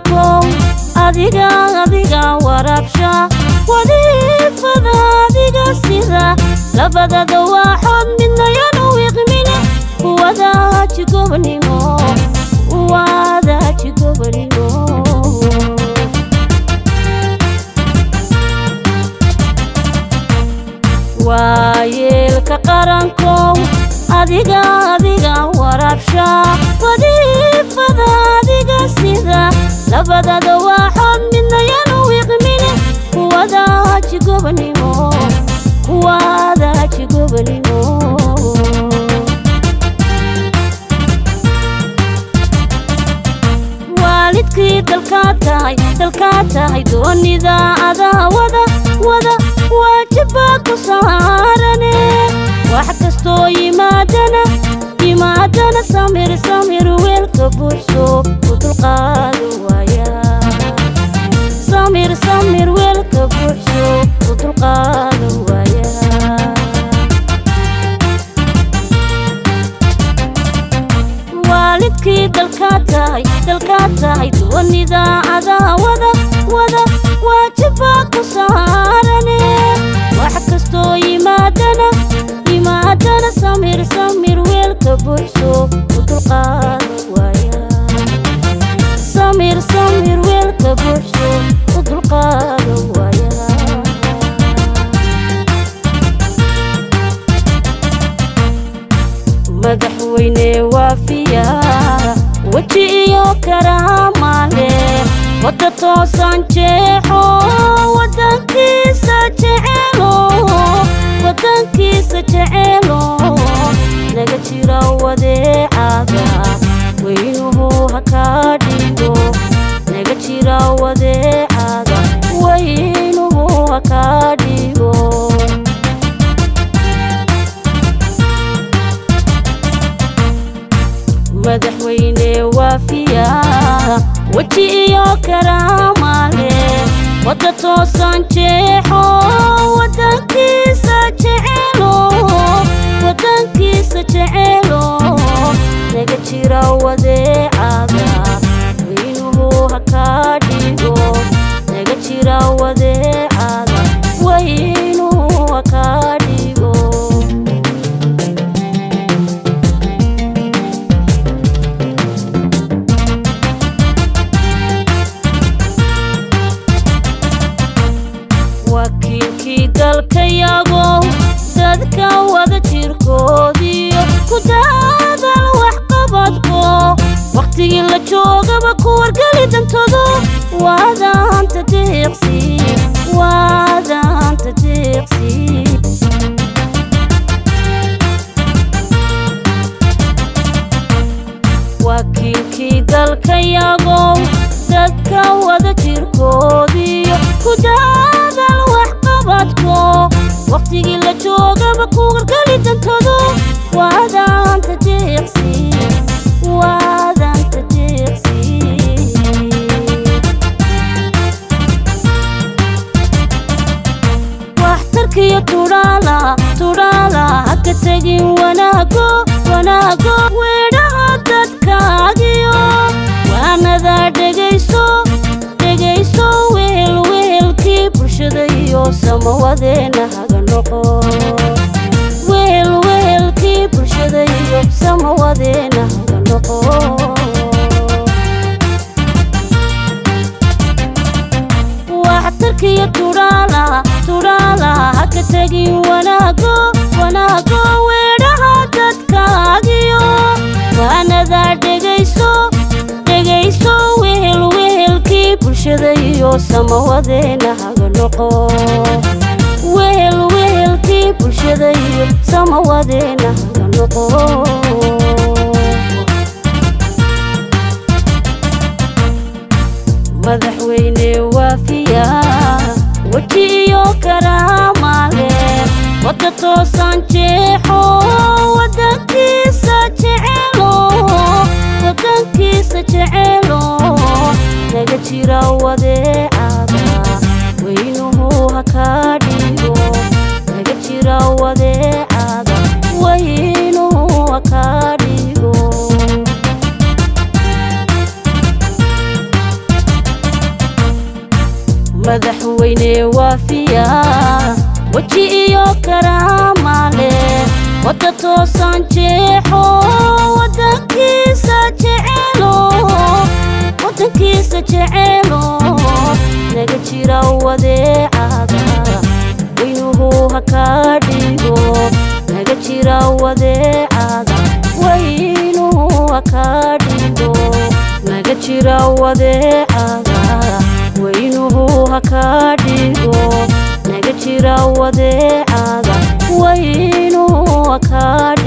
qaranko adiga warabsha wadifada adiga sida labadada waxood midna yanu wiqmine wada jigobnimo waayelka qaranko adiga warabsha wadifada adiga sida labadada waxood midna yanu wiqmine wada jigobnimo waalidkii dalka tahay doonida wada waajiba ku saarane wax kastoo yimaadana samir weelka bulsho u dulqaado waaya samir weelka bulsho u dulqaado waaya waalidkii dalka tahay doonida wada waajiba ku saarane wax kastoo yimaadana samir weelka bulsho u dulqaado waaya samir weelka bulsho u dulqaado waaya madaxweyne waafiya waji iyo karaama leh wada toosan jeexo wadankiisa jeceelo naga jira wadeecada weynuhu haka dhigo naga jira wadeecada weynuhu haka dhigo madaxweyne waafiya waji iyo karaama leh wada toosan jeexo wadankiisa jeceelo naga jira wadeecada weynuhu haka dhigo naga jira wadeecada weynuhu haka dhigo wakiilkii dalkayago dadka wada jirkoodiyo ku daadal wax qabadko waqtigii la joogaba ku wargeli dantoodo waadaanta deeqsi wakiilkii dalkayago dadka wada jirkoodiyo ku daadal wax qabadko waqtigii la joogaba ku wargeli dantoodo waadaanta deeqsi waxtarkiyo tudhaala haka tegin wanaago weedhaha dadkaagiyo waanada dhegayso weelkii bulshada iyo samawadeena haga noqo weelkii bulshada iyo samawadeena haga noqo waxtarkiyo tudhaala haka tegin wanaago weedhaha dadkaagiyo waanada dhegayso weelkii bulshada iyo samawadeena haga noqo weelkii bulshada iyo samawadeena haga noqo madaxweyne waafiya waji iyo karaama leh wada toosan jeexo wadankiisa jeceelo naga jira wadeecada weynuhu haka dhigo naga jira wadeecada weynuhu haka dhigo وجهي كرامة له ودتو سانجيحو ودنكيس جعلو ودنكيس جعلو نجتيرا وديعادا وينو هكاديغو نجتيرا وديعادا وينو هكاديغو نجتيرا وديعادا وينو هكاديغو نجتيرا وديعادا وينو هكاديغو